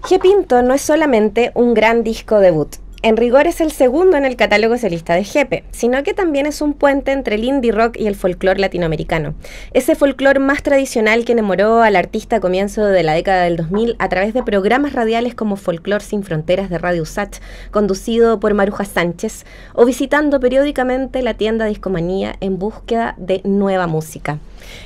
G. Pinto no es solamente un gran disco debut. En rigor es el segundo en el catálogo solista de Jepe, sino que también es un puente entre el indie rock y el folclore latinoamericano. Ese folclore más tradicional que enamoró al artista a comienzo de la década del 2000 a través de programas radiales como Folclor Sin Fronteras de Radio USACH, conducido por Maruja Sánchez, o visitando periódicamente la tienda Discomanía en búsqueda de nueva música.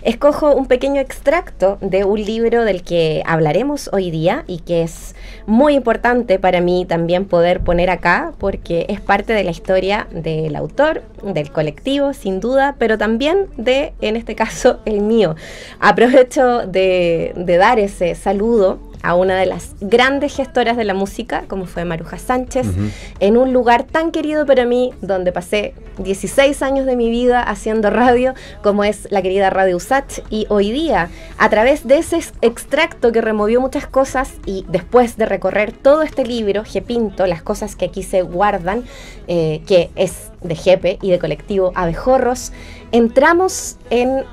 Escojo un pequeño extracto de un libro del que hablaremos hoy día y que es muy importante para mí también poder poner acá porque es parte de la historia del autor, del colectivo, sin duda, pero también de, en este caso, el mío. Aprovecho de dar ese saludo a una de las grandes gestoras de la música, como fue Maruja Sánchez, en un lugar tan querido para mí, donde pasé 16 años de mi vida haciendo radio, como es la querida Radio USACH, y hoy día, a través de ese extracto que removió muchas cosas, y después de recorrer todo este libro, G. Pinto, las cosas que aquí se guardan, que es de Jepe y de colectivo Abejorros, entramos en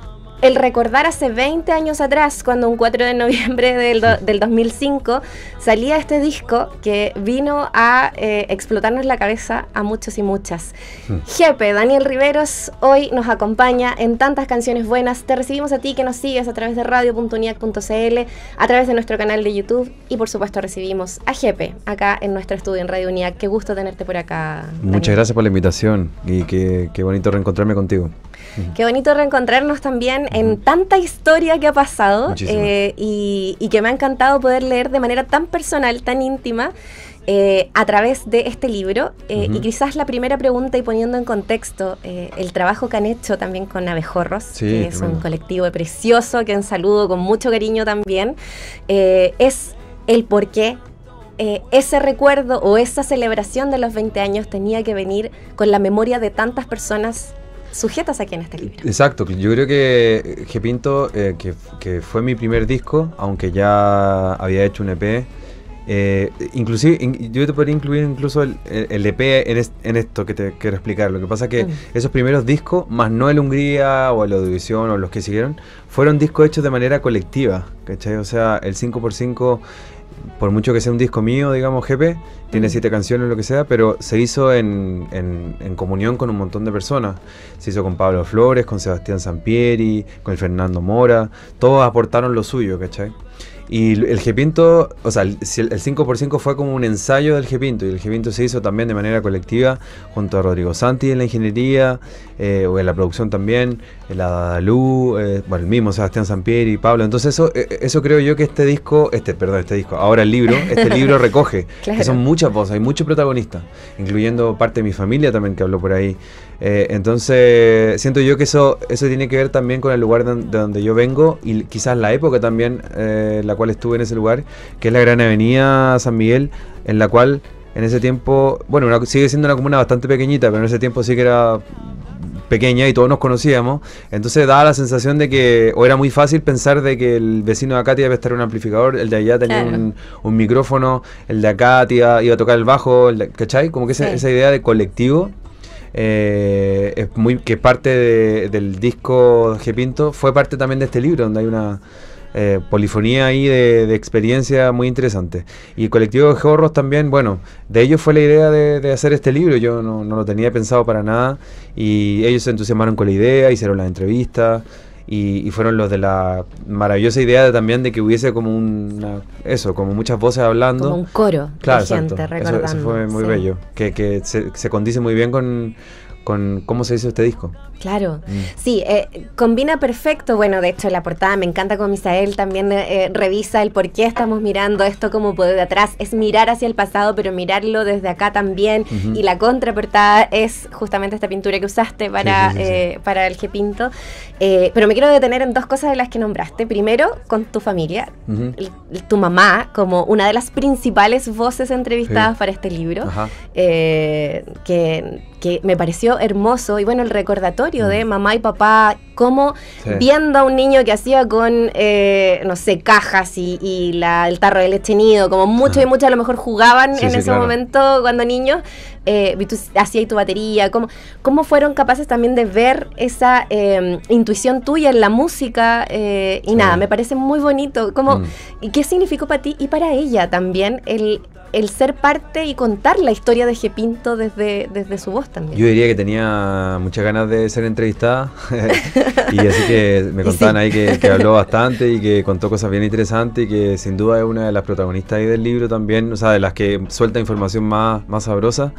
el recordar hace 20 años atrás, cuando un 4 de noviembre del 2005 salía este disco que vino a explotarnos la cabeza a muchos y muchas. Jepe, Daniel Riveros, hoy nos acompaña en tantas canciones buenas. Te recibimos a ti que nos sigues a través de radio.uniac.cl, a través de nuestro canal de YouTube y por supuesto recibimos a Jepe acá en nuestro estudio en Radio UNIAC. Qué gusto tenerte por acá, Daniel. Muchas gracias por la invitación y qué bonito reencontrarme contigo. Qué bonito reencontrarnos también en tanta historia que ha pasado y que me ha encantado poder leer de manera tan personal, tan íntima, a través de este libro. Y quizás la primera pregunta, y poniendo en contexto el trabajo que han hecho también con Abejorros, que es un colectivo precioso, que saludo con mucho cariño también, es el por qué ese recuerdo o esa celebración de los 20 años tenía que venir con la memoria de tantas personas sujetas aquí en este libro. Exacto, yo creo que G. Pinto, que fue mi primer disco, aunque ya había hecho un EP, inclusive yo te podría incluir incluso el EP en esto que te quiero explicar. Lo que pasa es que esos primeros discos, más no el Hungría o el Audiovisión o los que siguieron, fueron discos hechos de manera colectiva, ¿cachai? O sea, el 5x5, por mucho que sea un disco mío, digamos, GP, tiene 7 canciones o lo que sea, pero se hizo en comunión con un montón de personas. Se hizo con Pablo Flores, con Sebastián Sampieri, con el Fernando Mora, todos aportaron lo suyo, ¿cachai? Y el G. Pinto, o sea, el 5x5 fue como un ensayo del G. Pinto, y el G. Pinto se hizo también de manera colectiva junto a Rodrigo Santi en la ingeniería, o en la producción también, la Dadalú, bueno, el mismo Sebastián Sampieri y Pablo. Entonces eso creo yo que este disco, ahora el libro, este libro recoge, que son muchas voces, hay muchos protagonistas, incluyendo parte de mi familia también que habló por ahí. Entonces siento yo que eso tiene que ver también con el lugar de donde yo vengo y quizás la época también, la cual estuve en ese lugar, que es la Gran Avenida San Miguel, en la cual en ese tiempo, bueno, sigue siendo una comuna bastante pequeñita, pero en ese tiempo sí que era pequeña y todos nos conocíamos, entonces daba la sensación de que, o era muy fácil pensar de que el vecino de acá iba a estar un amplificador, el de allá tenía un micrófono, el de acá iba a tocar el bajo, ¿cachai? Como que esa idea de colectivo, que parte del disco G. Pinto, fue parte también de este libro, donde hay una polifonía ahí de experiencia muy interesante. Y el colectivo de Abejorros también, bueno, de ellos fue la idea de hacer este libro. Yo no lo tenía pensado para nada y ellos se entusiasmaron con la idea, hicieron las entrevistas y fueron los de la maravillosa idea también de que hubiese como como muchas voces hablando, como un coro de gente recordando. Eso fue muy bello, que se condice muy bien con cómo se hizo este disco. Claro, sí, combina perfecto. Bueno, de hecho la portada me encanta como Misael también revisa el por qué estamos mirando esto como por de atrás. Es mirar hacia el pasado, pero mirarlo desde acá también. Y la contraportada es justamente esta pintura que usaste para el G. Pinto. Pero me quiero detener en dos cosas de las que nombraste. Primero, con tu familia, tu mamá como una de las principales voces entrevistadas para este libro, que me pareció hermoso. Y bueno, el recordatorio escenario de mamá y papá, como viendo a un niño que hacía con, no sé, cajas y el tarro de leche nido, como muchos y muchos a lo mejor jugaban en ese momento cuando niños, y tú hacías tu batería, ¿cómo fueron capaces también de ver esa intuición tuya en la música? Y nada, me parece muy bonito. ¿Y qué significó para ti y para ella también el ser parte y contar la historia de Gepinto desde su voz también? Yo diría que tenía muchas ganas de ser entrevistada y así que me contaban ahí que habló bastante y que contó cosas bien interesantes y que sin duda es una de las protagonistas ahí del libro también, o sea, de las que suelta información más sabrosa,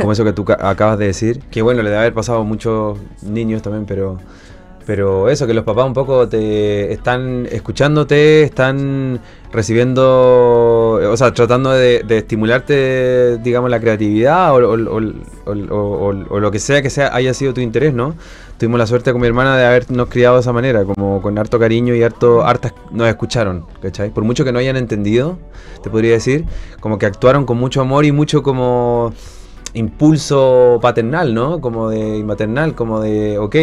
como eso que tú acabas de decir, que bueno, le debe haber pasado a muchos niños también, pero eso, que los papás un poco te están escuchándote, están recibiendo, o sea, tratando de estimularte, digamos, la creatividad o lo que sea haya sido tu interés, ¿no? Tuvimos la suerte con mi hermana de habernos criado de esa manera, como con harto cariño y hartas nos escucharon, ¿cachai? Por mucho que no hayan entendido, te podría decir, como que actuaron con mucho amor y mucho como impulso paternal, ¿no? Como de maternal, como de, ok,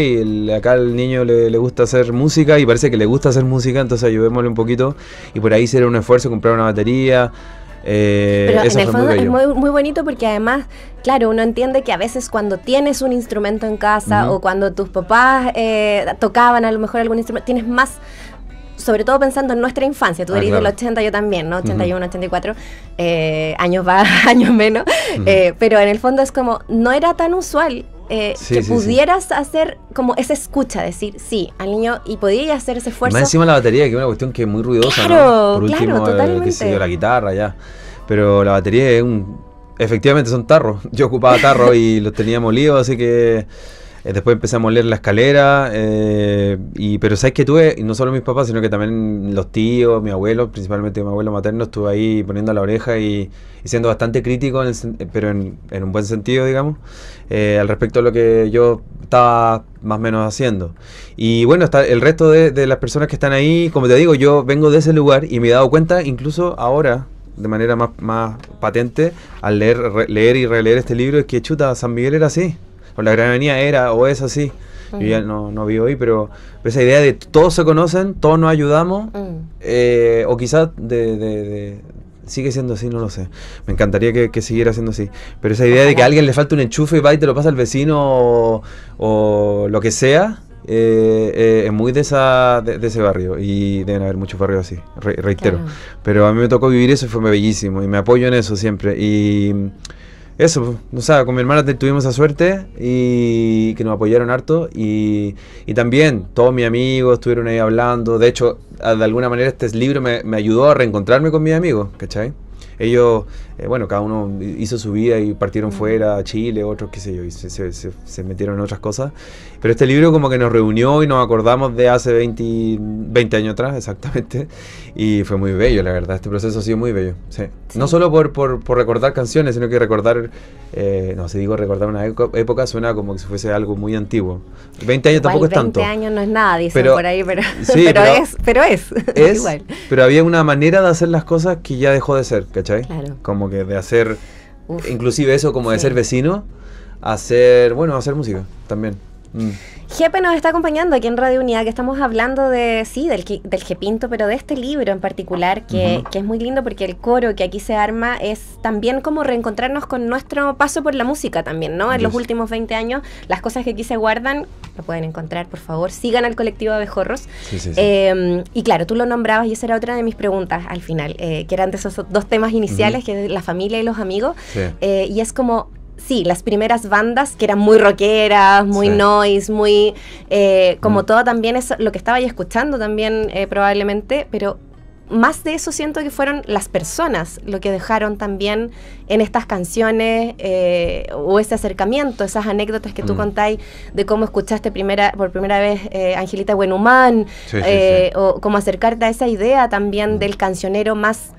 acá al niño le gusta hacer música y parece que le gusta hacer música, entonces ayudémosle un poquito y por ahí hacer un esfuerzo, comprar una batería. Pero en el fondo es muy bonito porque además, claro, uno entiende que a veces cuando tienes un instrumento en casa o cuando tus papás tocaban a lo mejor algún instrumento, tienes más, sobre todo pensando en nuestra infancia, tú eres del 80, yo también, ¿no? 81, 84, años más, años menos, pero en el fondo es como, no era tan usual que pudieras hacer como esa escucha, decir sí al niño y podías hacer ese esfuerzo. Más encima la batería, que es una cuestión que es muy ruidosa, claro, ¿no? Por último, totalmente. qué sé yo, la guitarra, ya. Pero la batería es efectivamente son tarros. Yo ocupaba tarros y los tenía molidos, así que después empecé a moler la escalera, pero sabes que tuve, y no solo mis papás, sino que también los tíos, mi abuelo, principalmente mi abuelo materno, estuve ahí poniendo la oreja y siendo bastante crítico, pero en un buen sentido, digamos, al respecto de lo que yo estaba más o menos haciendo. Y bueno, está el resto de las personas que están ahí, como te digo, yo vengo de ese lugar y me he dado cuenta, incluso ahora, de manera más patente, al leer y releer este libro, es que chuta, San Miguel era así. O la Gran Avenida era o es así. Yo ya no vivo ahí, pero esa idea de todos se conocen, todos nos ayudamos, o quizás sigue siendo así, no lo sé. Me encantaría que siguiera siendo así. Pero esa idea de que a alguien le falta un enchufe y va y te lo pasa al vecino o lo que sea, es muy de ese barrio. Y deben haber muchos barrios así, reitero. Claro. Pero a mí me tocó vivir eso y fue bellísimo. Y me apoyo en eso siempre. Y eso, o sea, con mi hermana tuvimos esa suerte y que nos apoyaron harto y también todos mis amigos estuvieron ahí hablando. De hecho, de alguna manera este libro me ayudó a reencontrarme con mis amigos, ¿cachai? Ellos, bueno, cada uno hizo su vida y partieron fuera a Chile, otros qué sé yo, y se metieron en otras cosas. Pero este libro como que nos reunió y nos acordamos de hace 20 años atrás, exactamente. Y fue muy bello, la verdad. Este proceso ha sido muy bello. Sí. Sí. No solo por recordar canciones, sino que recordar, no, si digo recordar una época, suena como que si fuese algo muy antiguo. 20 años igual, tampoco es tanto. 20 años no es nada, dicen por ahí, sí, pero es igual. Pero había una manera de hacer las cosas que ya dejó de ser, ¿cachai? Claro. Como que de hacer, inclusive eso, como de ser vecino, hacer música también. Gepe nos está acompañando aquí en Radio Unidad, que estamos hablando del Gepinto, pero de este libro en particular, que es muy lindo porque el coro que aquí se arma es también como reencontrarnos con nuestro paso por la música también, ¿no? En los últimos 20 años, las cosas que aquí se guardan, lo pueden encontrar, por favor, sigan al colectivo Abejorros. Sí. Y claro, tú lo nombrabas y esa era otra de mis preguntas al final, que eran de esos dos temas iniciales, que es la familia y los amigos, y es como... Sí, las primeras bandas que eran muy rockeras, muy noise, muy... como todo también es lo que estaba ahí escuchando también probablemente, pero más de eso siento que fueron las personas lo que dejaron también en estas canciones o ese acercamiento, esas anécdotas que tú contáis de cómo escuchaste por primera vez Angelita Buenhumán, o cómo acercarte a esa idea también del cancionero más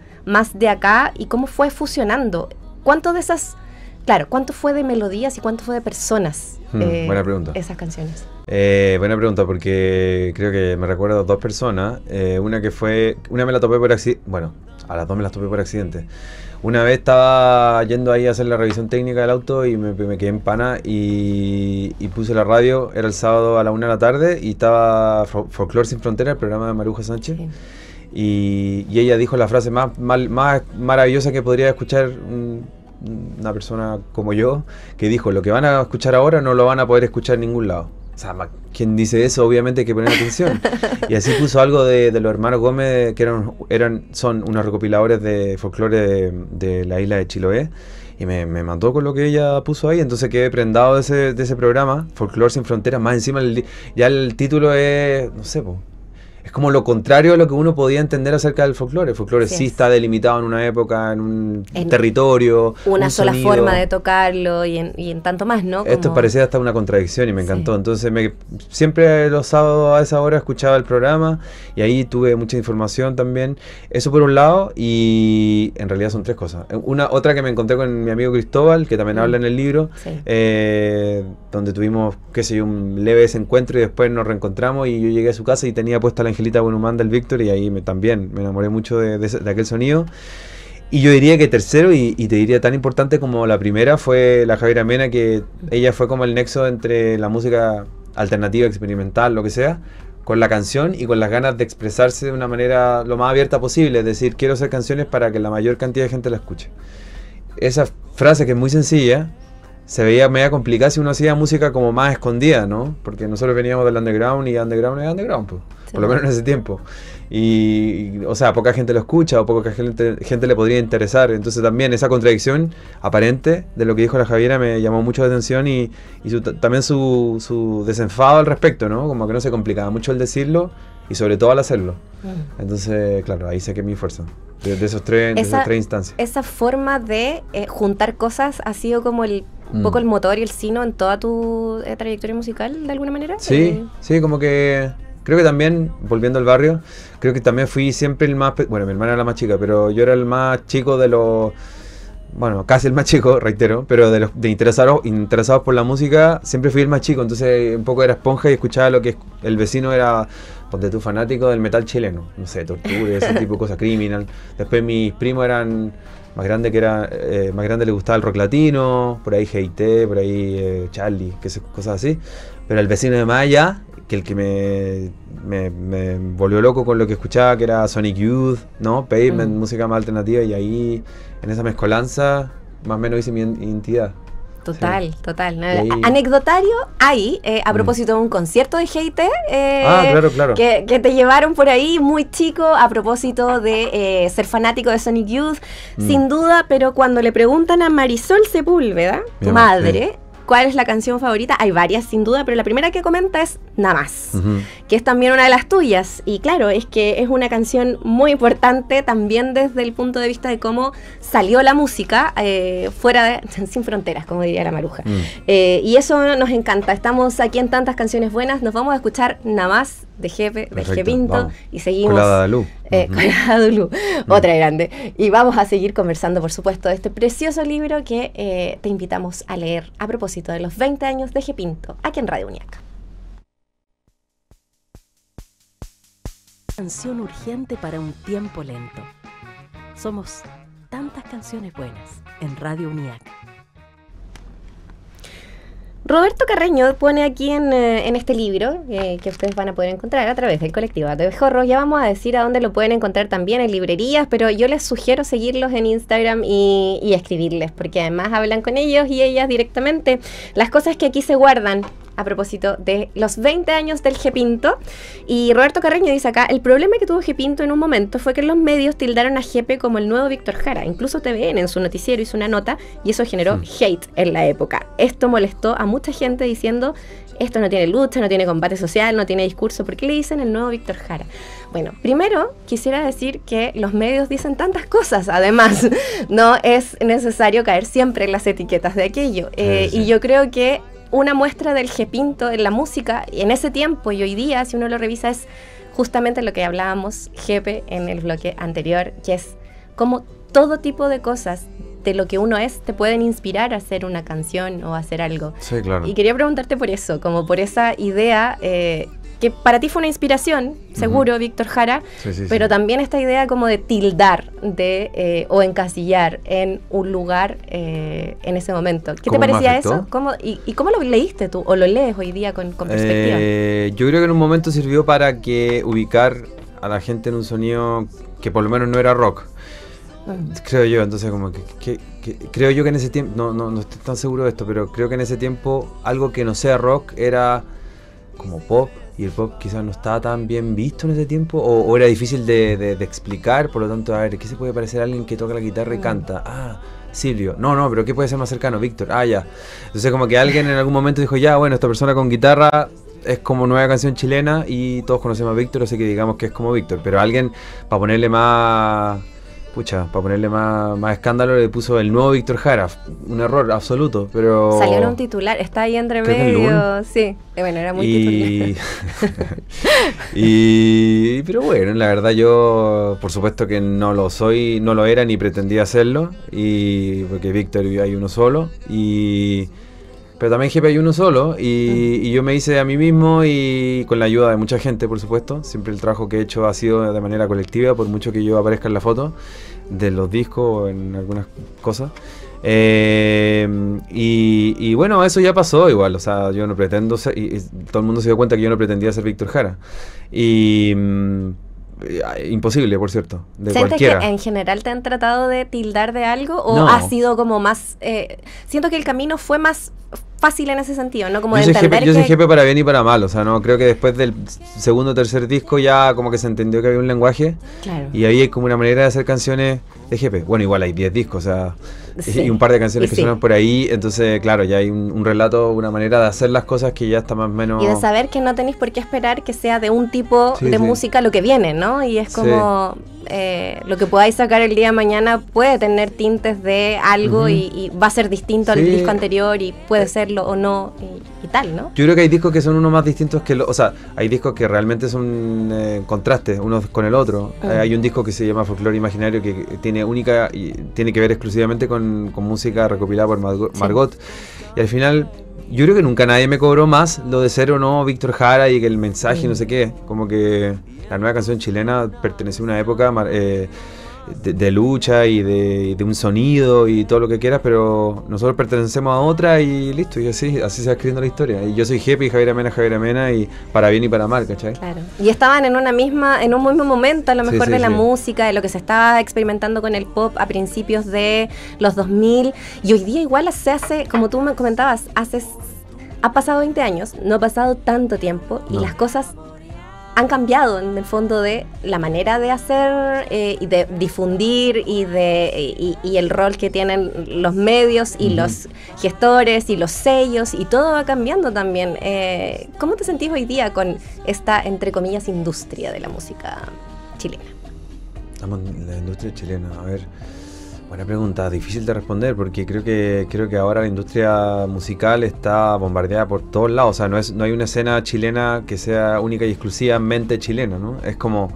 de acá y cómo fue fusionando. ¿Cuánto de esas... Claro, ¿cuánto fue de melodías y cuánto fue de personas? Buena pregunta. Esas canciones. Buena pregunta, porque creo que me recuerdo dos personas. Una me la topé por accidente. Bueno, A las dos me las topé por accidente. Una vez estaba yendo ahí a hacer la revisión técnica del auto y me quedé en pana y puse la radio, era el sábado a la 1 de la tarde y estaba Folklore Sin Fronteras, el programa de Maruja Sánchez. Sí. Y ella dijo la frase más maravillosa que podría escuchar una persona como yo, que dijo: lo que van a escuchar ahora no lo van a poder escuchar en ningún lado. O sea, quien dice eso obviamente hay que poner atención. Y así puso algo de los hermanos Gómez, que son unos recopiladores de folclore de la isla de Chiloé. Y me mató con lo que ella puso ahí, entonces quedé prendado de ese programa, Folklore Sin Fronteras. Más encima ya el título es, no sé, es como lo contrario a lo que uno podía entender acerca del folclore. El folclore sí está delimitado en una época, en un territorio, una sola sonido, forma de tocarlo y en tanto más, ¿no? Esto parecía hasta una contradicción y me encantó. Entonces siempre los sábados a esa hora escuchaba el programa y ahí tuve mucha información también. Eso por un lado, y en realidad son tres cosas. Otra que me encontré con mi amigo Cristóbal, que también habla en el libro, donde tuvimos, qué sé yo, un leve desencuentro y después nos reencontramos y yo llegué a su casa y tenía puesta la Angelita Bonumán del Víctor y ahí también me enamoré mucho de aquel sonido. Y yo diría que tercero, y te diría tan importante como la primera, fue la Javiera Mena, que ella fue como el nexo entre la música alternativa, experimental, lo que sea, con la canción y con las ganas de expresarse de una manera lo más abierta posible, es decir, quiero hacer canciones para que la mayor cantidad de gente la escuche. Esa frase, que es muy sencilla, se veía media complicada si uno hacía música como más escondida, ¿no? Porque nosotros veníamos del underground y underground es underground, pues. Sí. Por lo menos en ese tiempo. Y o sea, poca gente lo escucha o poca gente le podría interesar. Entonces también esa contradicción aparente de lo que dijo la Javiera me llamó mucho la atención y también su desenfado al respecto, ¿no? Como que no se complicaba mucho el decirlo y sobre todo al hacerlo. Entonces, claro, ahí saqué mi fuerza. De esas tres instancias. Esa forma de juntar cosas ha sido como un poco el motor y el sino en toda tu trayectoria musical, de alguna manera. Sí, como que creo que también, volviendo al barrio, creo que también fui siempre el más... Bueno, mi hermana era la más chica, pero yo era el más chico de los... Bueno, casi el más chico, reitero, pero de interesados por la música, siempre fui el más chico, entonces un poco era esponja y escuchaba lo que el vecino era, ponte tú, fanático del metal chileno, no sé, Torture, ese tipo de cosas, Criminal. Después mis primos eran más grandes, más grande le gustaba el rock latino, por ahí G.I.T., por ahí Charlie, cosas así. Pero el vecino de más allá, que el que me volvió loco con lo que escuchaba, que era Sonic Youth, ¿no? Pavement, música más alternativa, y ahí, en esa mezcolanza, más o menos hice mi identidad. Total. Anecdotario hay, a propósito de un concierto de G.I.T. Claro. Que te llevaron por ahí muy chico, a propósito de ser fanático de Sonic Youth, sin duda, pero cuando le preguntan a Marisol Sepúlveda, tu madre, ¿cuál es la canción favorita? Hay varias, sin duda, pero la primera que comenta es Nada Más, que es también una de las tuyas. Y claro, es que es una canción muy importante también desde el punto de vista de cómo salió la música fuera sin fronteras, como diría la Maruja. Y eso nos encanta. Estamos aquí en Tantas Canciones Buenas. Nos vamos a escuchar Nada Más de Jepe, de Jepinto, y seguimos con la Dadalú. Con la Dadalú, otra grande. Y vamos a seguir conversando, por supuesto, de este precioso libro que te invitamos a leer a propósito de los 20 años de Jepinto, aquí en Radio Uniac. Canción urgente para un tiempo lento. Somos Tantas Canciones Buenas en Radio Uniac. Roberto Carreño pone aquí en este libro, que ustedes van a poder encontrar a través del colectivo Abejorros. Ya vamos a decir a dónde lo pueden encontrar también, en librerías, pero yo les sugiero seguirlos en Instagram y escribirles, porque además hablan con ellos y ellas directamente las cosas que aquí se guardan a propósito de los 20 años del Jepinto. Y Roberto Carreño dice acá: el problema que tuvo Jepinto en un momento fue que los medios tildaron a Jepe como el nuevo Víctor Jara. Incluso TVN en su noticiero hizo una nota y eso generó hate en la época. Esto molestó a mucha gente diciendo: esto no tiene lucha, no tiene combate social, no tiene discurso. ¿Por qué le dicen el nuevo Víctor Jara? Bueno, primero quisiera decir que los medios dicen tantas cosas, además. No es necesario caer siempre en las etiquetas de aquello. Sí. Y yo creo que una muestra del Jepinto en la música, en ese tiempo y hoy día, si uno lo revisa, es justamente lo que hablábamos, Jepe, en el bloque anterior, que es como todo tipo de cosas de lo que uno es te pueden inspirar a hacer una canción o a hacer algo. Sí, claro. Y quería preguntarte por eso, como por esa idea que para ti fue una inspiración, seguro, Víctor Jara, pero también esta idea como de tildar o encasillar en un lugar en ese momento. ¿Qué te parecía eso? ¿Y cómo lo leíste tú? ¿O lo lees hoy día con perspectiva? Yo creo que en un momento sirvió para ubicar a la gente en un sonido que por lo menos no era rock. Creo yo, entonces como que creo yo que en ese tiempo, no estoy tan seguro de esto, pero creo que en ese tiempo algo que no sea rock era como pop, y el pop quizás no estaba tan bien visto en ese tiempo, o era difícil de explicar, por lo tanto, a ver, ¿qué se puede parecer a alguien que toca la guitarra y canta? Ah, Silvio. No, pero ¿qué puede ser más cercano? Víctor. Ah, ya. Entonces como que alguien en algún momento dijo, ya, bueno, esta persona con guitarra es como nueva canción chilena y todos conocemos a Víctor, así que digamos que es como Víctor, pero alguien para ponerle más... para ponerle más escándalo le puso el nuevo Víctor Jara. Un error absoluto, pero... Salió en un titular, está ahí entre medio, sí. Bueno, era muy titular. Pero bueno, la verdad yo, por supuesto que no lo soy, no lo era ni pretendía hacerlo, porque Víctor hay uno solo, pero también GP hay uno solo, y yo me hice a mí mismo y con la ayuda de mucha gente, por supuesto. Siempre el trabajo que he hecho ha sido de manera colectiva, por mucho que yo aparezca en la foto de los discos o en algunas cosas. Y bueno, eso ya pasó igual, o sea, yo no pretendo ser, y todo el mundo se dio cuenta que yo no pretendía ser Víctor Jara. Imposible, por cierto, de cualquiera. ¿Sientes que en general te han tratado de tildar de algo? ¿O ha sido como más... siento que el camino fue más fácil en ese sentido, ¿no? Como de entender yo soy jefe para bien y para mal, o sea, no creo que después del segundo o tercer disco ya como que se entendió que había un lenguaje, claro, y había como una manera de hacer canciones de jefe. Bueno, igual hay 10 discos, o sea, sí, y un par de canciones que suenan por ahí, entonces claro, ya hay un relato, una manera de hacer las cosas que ya está más o menos... Y de saber que no tenéis por qué esperar que sea de un tipo de música lo que viene, ¿no? Y es como... lo que podáis sacar el día de mañana puede tener tintes de algo y va a ser distinto al disco anterior y puede serlo o no y tal, ¿no? Yo creo que hay discos que son uno más distintos que o sea, hay discos que realmente son contrastes uno con el otro. Hay un disco que se llama Folklore Imaginario que tiene única y tiene que ver exclusivamente con música recopilada por Margot, y al final yo creo que nunca nadie me cobró más lo de ser o no Víctor Jara y que el mensaje no sé qué, como que la nueva canción chilena pertenece a una época de lucha y de un sonido y todo lo que quieras, pero nosotros pertenecemos a otra y listo, y así se va escribiendo la historia. Y yo soy Jepe y Javier Amena, y para bien y para mal, ¿cachai? Claro. Y estaban en un mismo momento, a lo mejor, de la música, de lo que se estaba experimentando con el pop a principios de los 2000, y hoy día igual se hace, como tú me comentabas, ha pasado 20 años, no ha pasado tanto tiempo, y las cosas han cambiado en el fondo de la manera de hacer y de difundir y el rol que tienen los medios y los gestores y los sellos, y todo va cambiando también. ¿Cómo te sentís hoy día con esta, entre comillas, industria de la música chilena? La industria chilena, a ver, buena pregunta, difícil de responder porque creo que ahora la industria musical está bombardeada por todos lados, o sea, no hay una escena chilena que sea única y exclusivamente chilena, ¿no? Es como,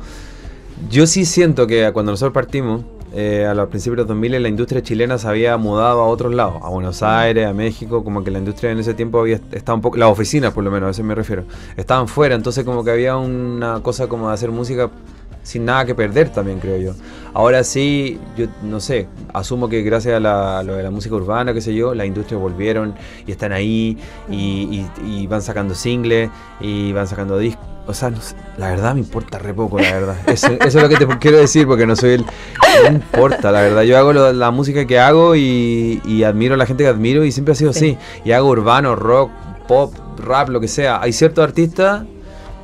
yo sí siento que cuando nosotros partimos, a los principios de los 2000, la industria chilena se había mudado a otros lados, a Buenos Aires, a México, como que la industria en ese tiempo había estado un poco, las oficinas por lo menos, a eso me refiero, estaban fuera, entonces como que había una cosa como de hacer música sin nada que perder también, creo yo. Ahora sí, yo no sé, asumo que gracias a lo de la música urbana, qué sé yo, las industrias volvieron y están ahí y van sacando singles y van sacando discos. O sea, no sé, la verdad me importa re poco, la verdad. Eso es lo que te quiero decir, porque no soy no me importa, la verdad. Yo hago la música que hago y admiro a la gente que admiro y siempre ha sido así. Y hago urbano, rock, pop, rap, lo que sea. Hay ciertos artistas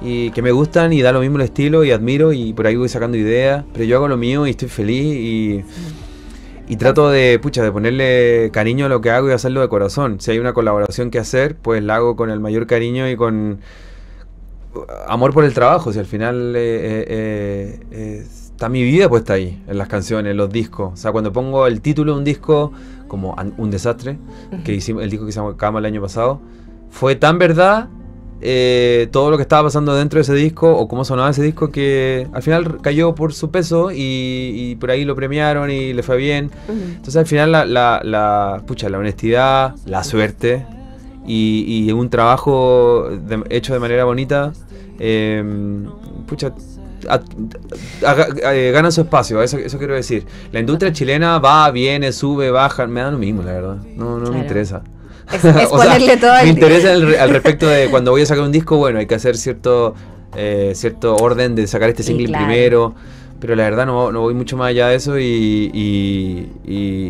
y que me gustan y da lo mismo el estilo y admiro y por ahí voy sacando ideas, pero yo hago lo mío y estoy feliz y trato de ponerle cariño a lo que hago y hacerlo de corazón. Si hay una colaboración que hacer, pues la hago con el mayor cariño y con amor por el trabajo. Si al final está mi vida puesta ahí, en las canciones, en los discos. O sea, cuando pongo el título de un disco como Un Desastre, que hicimos, el disco que sacamos el año pasado, fue tan verdad todo lo que estaba pasando dentro de ese disco o cómo sonaba ese disco, que al final cayó por su peso y por ahí lo premiaron y le fue bien. Entonces al final la honestidad, la suerte y un trabajo hecho de manera bonita pucha, ganan su espacio, eso quiero decir. La industria chilena va, viene, sube, baja, me da lo mismo, la verdad. No me interesa. Es ponerle todo me interesa al respecto de cuando voy a sacar un disco, bueno, hay que hacer cierto orden de sacar este single primero, pero la verdad no voy mucho más allá de eso y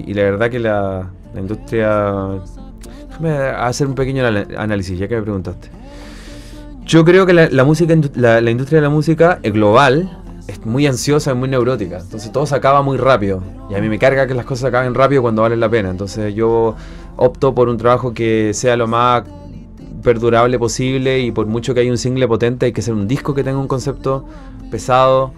la verdad que la industria... Déjame hacer un pequeño análisis, ya que me preguntaste. Yo creo que la música, la industria de la música global es muy ansiosa, es muy neurótica. Entonces todo se acaba muy rápido. Y a mí me carga que las cosas se acaben rápido cuando valen la pena. Entonces yo opto por un trabajo que sea lo más perdurable posible, y por mucho que haya un single potente, hay que ser un disco que tenga un concepto pesado,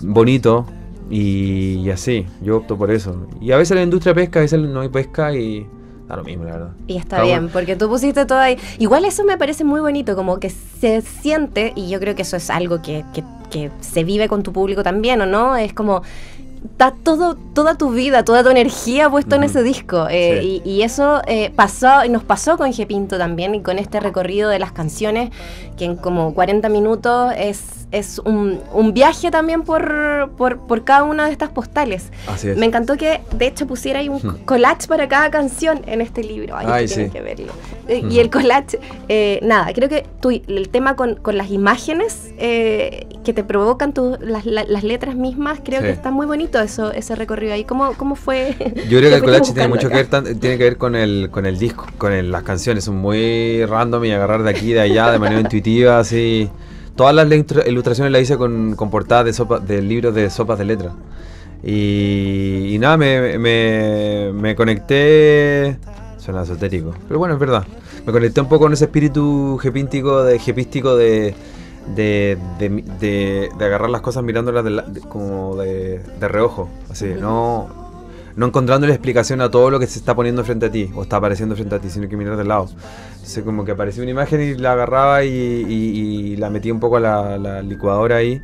bonito, y así. Yo opto por eso. Y a veces la industria pesca, a veces no hay pesca, y... da lo mismo, la verdad. Y está bien, porque tú pusiste todo ahí. Igual eso me parece muy bonito, como que se siente, y yo creo que eso es algo que se vive con tu público también, ¿o no? Es como, está toda tu vida, toda tu energía puesto en ese disco. Sí. Y eso nos pasó con G. Pinto también, y con este recorrido de las canciones, que en como 40 minutos es un viaje también por cada una de estas postales. Así es. Me encantó que de hecho pusiera ahí un collage para cada canción en este libro. Ay, sí. Tienen que verlo. Y el collage, nada, creo que el tema con las imágenes que te provocan las letras mismas, creo que está muy bonito ese recorrido ahí. ¿Cómo fue? Yo creo que el collage tiene mucho que ver, tiene que ver con el disco, las canciones. Son muy random y agarrar de aquí y de allá de manera intuitiva, así. Todas las ilustraciones las hice con portadas de libros de sopas de letras. Y nada, me conecté... Suena esotérico, pero bueno, es verdad. Me conecté un poco con ese espíritu gepístico de agarrar las cosas mirándolas como de reojo. Así, no encontrándole explicación a todo lo que se está poniendo frente a ti o está apareciendo frente a ti, sino que mirar de lado. Entonces como que aparecía una imagen y la agarraba y la metí un poco a la licuadora ahí.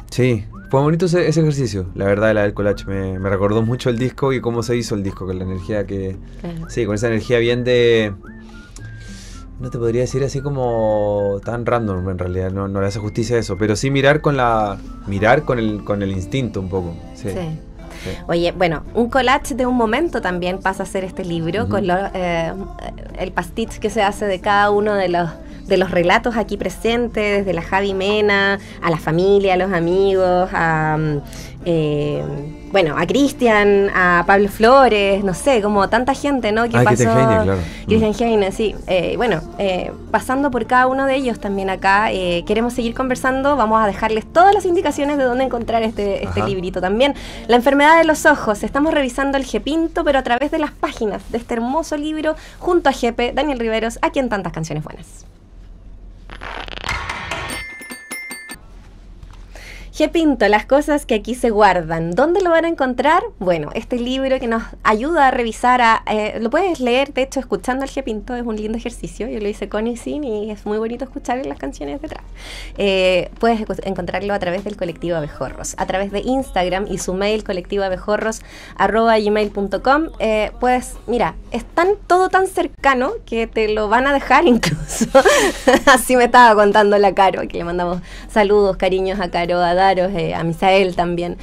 Sí, fue bonito ese ejercicio, la verdad, la del collage. Me recordó mucho el disco y cómo se hizo el disco, con la energía que... Claro. Sí, con esa energía bien de... No te podría decir así como tan random, en realidad, no le hace justicia a eso, pero sí mirar con el instinto un poco. Sí. Oye, bueno, un collage de un momento también pasa a ser este libro, con el pastiche que se hace de cada uno de los relatos aquí presentes, desde la Javi Mena, a la familia, a los amigos, a Cristian, a Pablo Flores, no sé, como tanta gente, ¿no? Que pasó. Cristian Heine, claro. Cristian Heine, sí. Pasando por cada uno de ellos también acá, queremos seguir conversando. Vamos a dejarles todas las indicaciones de dónde encontrar este librito también. La enfermedad de los ojos. Estamos revisando el G. Pinto, pero a través de las páginas de este hermoso libro, junto a Jepe, Daniel Riveros, aquí en Tantas Canciones Buenas. G. Pinto, las cosas que aquí se guardan. ¿Dónde lo van a encontrar? Bueno, este libro que nos ayuda a revisar, lo puedes leer, de hecho, escuchando al G. Pinto, es un lindo ejercicio. Yo lo hice con Isin y es muy bonito escuchar las canciones detrás. Puedes encontrarlo a través del Colectivo Abejorros, a través de Instagram y su mail colectivoabejorros@gmail.com. Mira, es todo tan cercano que te lo van a dejar incluso. Así me estaba contando la Caro, que le mandamos saludos, cariños a Caro, a Misael también,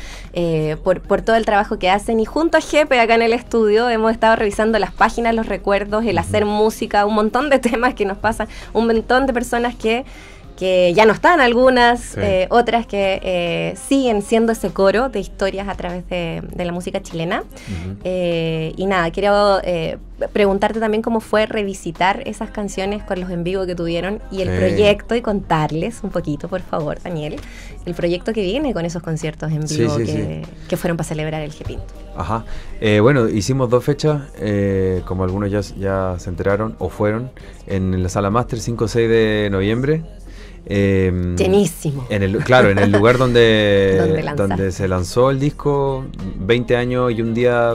por todo el trabajo que hacen. Y junto a Jepe acá en el estudio hemos estado revisando las páginas, los recuerdos, el hacer música, un montón de temas que nos pasan, un montón de personas que ya no están, algunas, otras que siguen siendo ese coro de historias a través de la música chilena. Y nada, quiero preguntarte también cómo fue revisitar esas canciones con los en vivo que tuvieron y el proyecto, y contarles un poquito, por favor, Daniel, el proyecto que viene con esos conciertos en vivo que fueron para celebrar el G. Pinto. Ajá. Bueno, hicimos 2 fechas, como algunos ya se enteraron o fueron, en la Sala Máster 5-6 de noviembre. Llenísimo. En el lugar donde se lanzó el disco, 20 años y un día,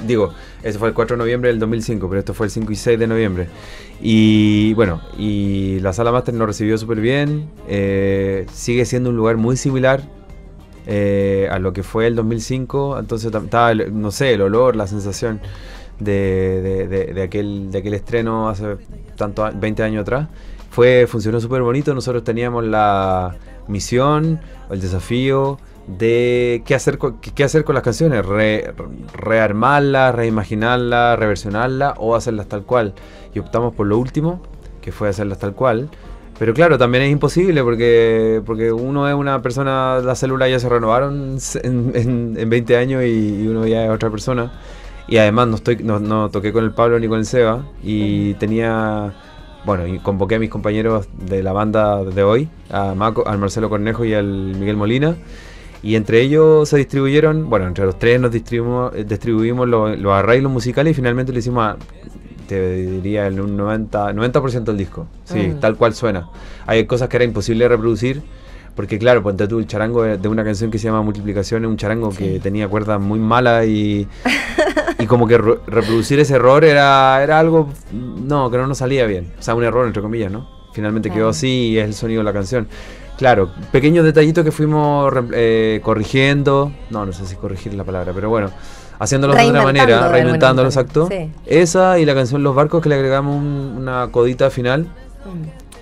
digo, eso fue el 4 de noviembre del 2005, pero esto fue el 5 y 6 de noviembre. Y bueno, y la Sala Máster nos recibió súper bien. Sigue siendo un lugar muy similar a lo que fue el 2005. Entonces estaba, no sé, el olor, la sensación de aquel estreno hace 20 años atrás. funcionó súper bonito. Nosotros teníamos la misión, el desafío de qué hacer con las canciones, rearmarlas, reimaginarlas, reversionarlas o hacerlas tal cual. Y optamos por lo último, que fue hacerlas tal cual. Pero claro, también es imposible porque uno es una persona, las células ya se renovaron en 20 años y uno ya es otra persona. Y además no toqué con el Pablo ni con el Seba y y convoqué a mis compañeros de la banda de hoy, al Marcelo Cornejo y al Miguel Molina. Y entre ellos se distribuyeron, entre los tres nos distribuimos los arreglos musicales y finalmente lo hicimos te diría en un 90% del disco. Sí, tal cual suena. Hay cosas que era imposible de reproducir, porque claro, ponte tú el charango de una canción que se llama Multiplicación, es un charango que tenía cuerdas muy malas y como que reproducir ese error era algo que no nos salía bien. O sea, un error entre comillas, ¿no? Finalmente quedó así y es el sonido de la canción. Claro, pequeños detallitos que fuimos corrigiendo, no sé si corregir la palabra, pero bueno, haciéndolo de otra manera, reinventándolo, exacto. Sí. Esa y la canción Los Barcos, que le agregamos una codita final.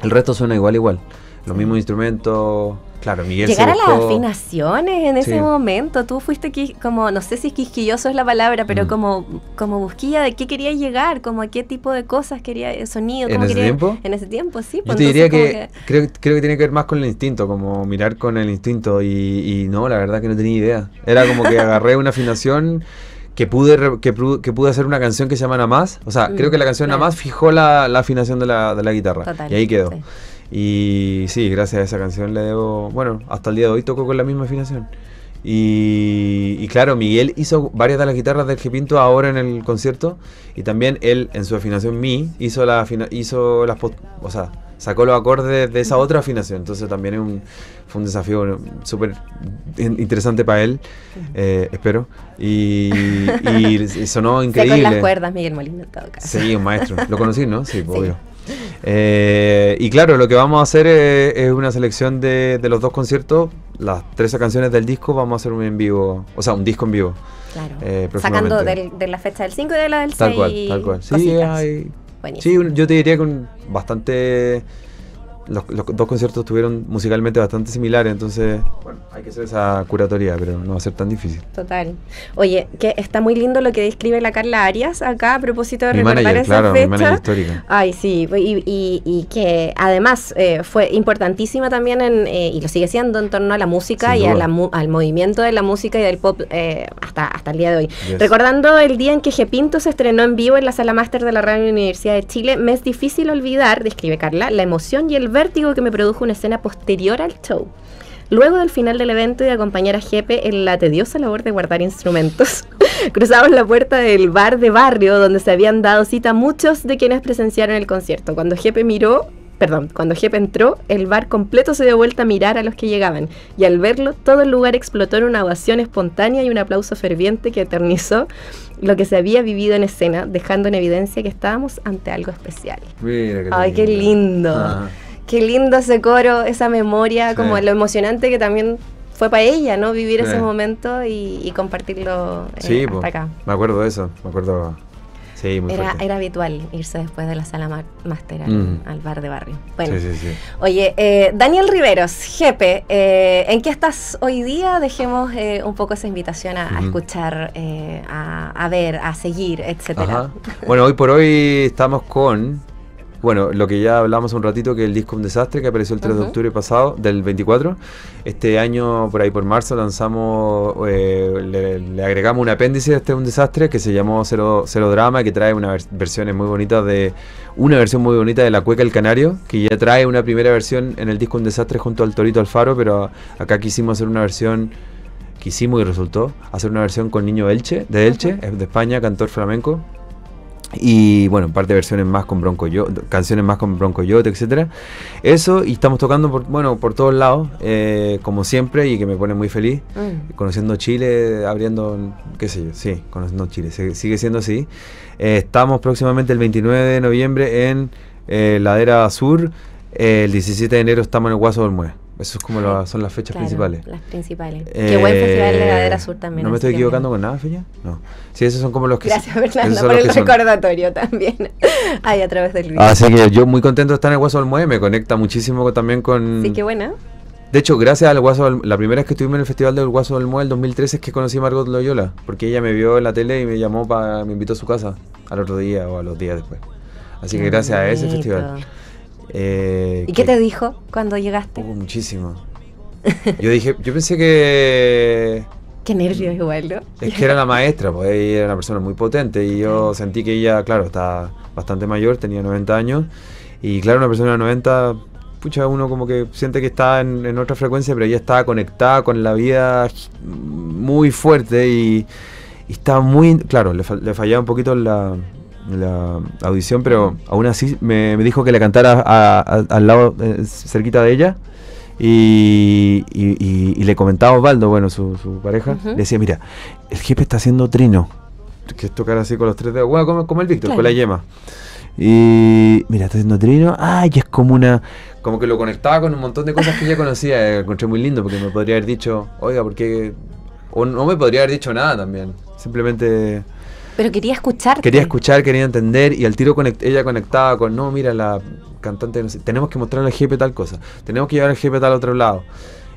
El resto suena igual. Los mismos instrumentos. Claro, Miguel llegar a las afinaciones en ese momento. Tú fuiste como, no sé si quisquilloso es la palabra, pero como busquilla de qué quería llegar, como a qué tipo de cosas quería, el sonido. ¿En ese tiempo? En ese tiempo, sí. Yo te diría que creo que tiene que ver más con el instinto, como mirar con el instinto y no, la verdad que no tenía idea. Era como que agarré una afinación que pude hacer una canción que se llama Nada Más. O sea, creo que la canción Nada Más fijó la afinación de la guitarra. Total, y ahí quedó. Sí. Y sí, gracias a esa canción le debo, hasta el día de hoy toco con la misma afinación. Y claro, Miguel hizo varias de las guitarras del G-Pinto ahora en el concierto, y también él en su afinación sacó los acordes de esa otra afinación. Entonces también fue un desafío súper interesante para él, espero. Y sonó increíble. Con las cuerdas, Miguel Molina, en todo caso. Sí, un maestro. ¿Lo conocí, no? Sí, obvio. Y claro, lo que vamos a hacer es una selección de los dos conciertos, las 13 canciones del disco. Vamos a hacer un en vivo, o sea, un disco en vivo. Claro. Sacando de la fecha del 5 y de la del 6. Tal cual. Sí, yo te diría que bastante. Los dos conciertos estuvieron musicalmente bastante similares, entonces hay que hacer esa curatoría, pero no va a ser tan difícil. Total. Oye, que está muy lindo lo que describe la Carla Arias acá a propósito de recordar esa fecha. Mi manager histórica. Ay, sí, y que además fue importantísima también y lo sigue siendo en torno a la música y al movimiento de la música y del pop hasta el día de hoy. Yes. Recordando el día en que G-Pinto se estrenó en vivo en la Sala Máster de la Radio Universidad de Chile, me es difícil olvidar, describe Carla, la emoción y el vértigo que me produjo una escena posterior al show. Luego del final del evento y de acompañar a Jepe en la tediosa labor de guardar instrumentos, cruzamos la puerta del bar de barrio donde se habían dado cita muchos de quienes presenciaron el concierto. Cuando Jepe entró, el bar completo se dio vuelta a mirar a los que llegaban, y al verlo, todo el lugar explotó en una ovación espontánea y un aplauso ferviente que eternizó lo que se había vivido en escena, dejando en evidencia que estábamos ante algo especial. Mira, ¡ay, qué lindo! Ajá. Qué lindo ese coro, esa memoria, como lo emocionante que también fue para ella, ¿no? Vivir ese momento y compartirlo hasta acá. Me acuerdo de eso, Sí, muy fuerte. Era habitual irse después de la Sala Máster al bar de barrio. Bueno, sí. Oye, Daniel Riveros, Jepe, ¿en qué estás hoy día? Dejemos un poco esa invitación a escuchar, a ver, a seguir, etcétera. Bueno, hoy por hoy estamos con... lo que ya hablamos un ratito, que el disco Un Desastre, que apareció el 3 de octubre pasado, del 24. Este año, por ahí por marzo, lanzamos, le agregamos un apéndice a este Un Desastre, que se llamó Cero Drama, que trae una versión muy bonita de La Cueca El Canario, que ya trae una primera versión en el disco Un Desastre junto al Torito Alfaro, pero acá quisimos hacer una versión, y resultó, hacer una versión con Niño Elche, de España, cantor flamenco. Y un par de versiones más con canciones más con Bronco Yote, etcétera. Eso, y estamos tocando por todos lados, como siempre, y que me pone muy feliz. Conociendo Chile, abriendo, qué sé yo, sí, conociendo Chile, sigue siendo así. Estamos próximamente el 29 de noviembre en Ladera Sur. El 17 de enero estamos en el Guaso del Mue. Eso es como son las fechas Claro, principales. las principales. Qué buen festival de Ladera Sur también. ¿No me así estoy que equivocando con nada, Feña? No. Sí, esos son como los que... Gracias, esos Fernanda, son por los el que son. recordatorio también. Ahí a través del video. Así que yo muy contento de estar en el Guaso del Mue, me conecta muchísimo también con... Sí, qué buena. De hecho, gracias al Guaso, la primera vez que estuvimos en el Festival del Guaso del Mue, el 2013, es que conocí a Margot Loyola, porque ella me vio en la tele y me llamó me invitó a su casa al otro día o a los días después. Así que gracias a ese festival. ¿Y qué te dijo cuando llegaste? Muchísimo. Yo pensé que... Qué nervios igual, ¿no? Es que era la maestra, pues ella era una persona muy potente y yo sentí que ella, claro, estaba bastante mayor, tenía 90 años y claro, una persona de 90, pucha, uno como que siente que está en otra frecuencia, pero ella estaba conectada con la vida muy fuerte y estaba muy, claro, le fallaba un poquito la audición, pero aún así me dijo que le cantara al lado, cerquita de ella. Y le comentaba a Osvaldo, bueno, su pareja, le decía, mira, el jefe está haciendo trino, que es tocar así con los 3 dedos, bueno, como el Víctor, con la yema. Y mira, está haciendo trino, y es como que lo conectaba con un montón de cosas que ella conocía. Encontré muy lindo porque me podría haber dicho, oiga, ¿por qué? O no me podría haber dicho nada también, simplemente... Pero quería escucharte. Quería escuchar, quería entender y al tiro ella conectaba con, no, mira, la cantante, no sé, tenemos que mostrarle al jefe tal cosa, tenemos que llevar al jefe tal otro lado.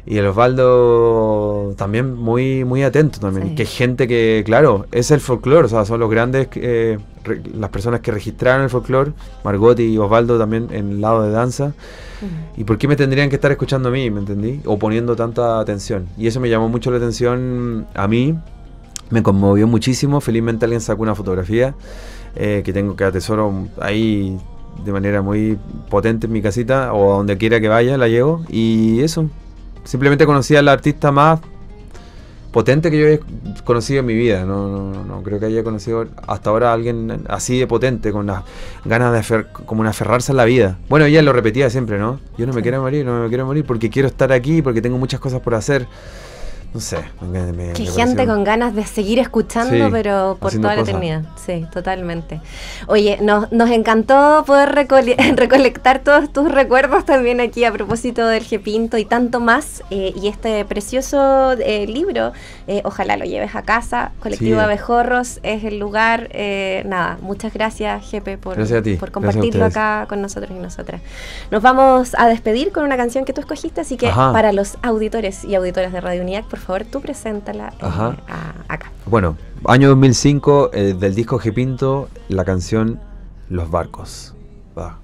Y el Osvaldo también muy, muy atento también, Sí. que es gente que, claro, es el folclore, o sea, son los grandes, las personas que registraron el folclore, Margot y Osvaldo también en el lado de danza. ¿Y por qué me tendrían que estar escuchando a mí, me entendí? O poniendo tanta atención. Y eso me llamó mucho la atención a mí. Me conmovió muchísimo. Felizmente alguien sacó una fotografía que tengo, que atesoro ahí de manera muy potente en mi casita o a donde quiera que vaya, la llevo. Y eso, simplemente conocí a la artista más potente que yo he conocido en mi vida. No creo que haya conocido hasta ahora a alguien así de potente, con las ganas de como una aferrarse a la vida. Bueno, ella lo repetía siempre, ¿no? Yo no me quiero morir, no me quiero morir porque quiero estar aquí, porque tengo muchas cosas por hacer. No sé. Que gente con ganas de seguir escuchando, Sí, pero por haciendo toda la cosas. eternidad. Sí, totalmente. Oye, nos encantó poder recolectar todos tus recuerdos también aquí a propósito del Gepinto y tanto más. Y este precioso libro, ojalá lo lleves a casa. Colectivo Sí. Abejorros es el lugar. Nada, muchas gracias, Jepe, Gracias a ti. por Gracias a compartirlo ustedes. acá con nosotros y nosotras. Nos vamos a despedir con una canción que tú escogiste, así que Ajá. para los auditores y auditoras de Radio UNIAC, por favor, tú preséntala Ajá. acá. Bueno, año 2005, del disco Gepinto, la canción Los Barcos. Va.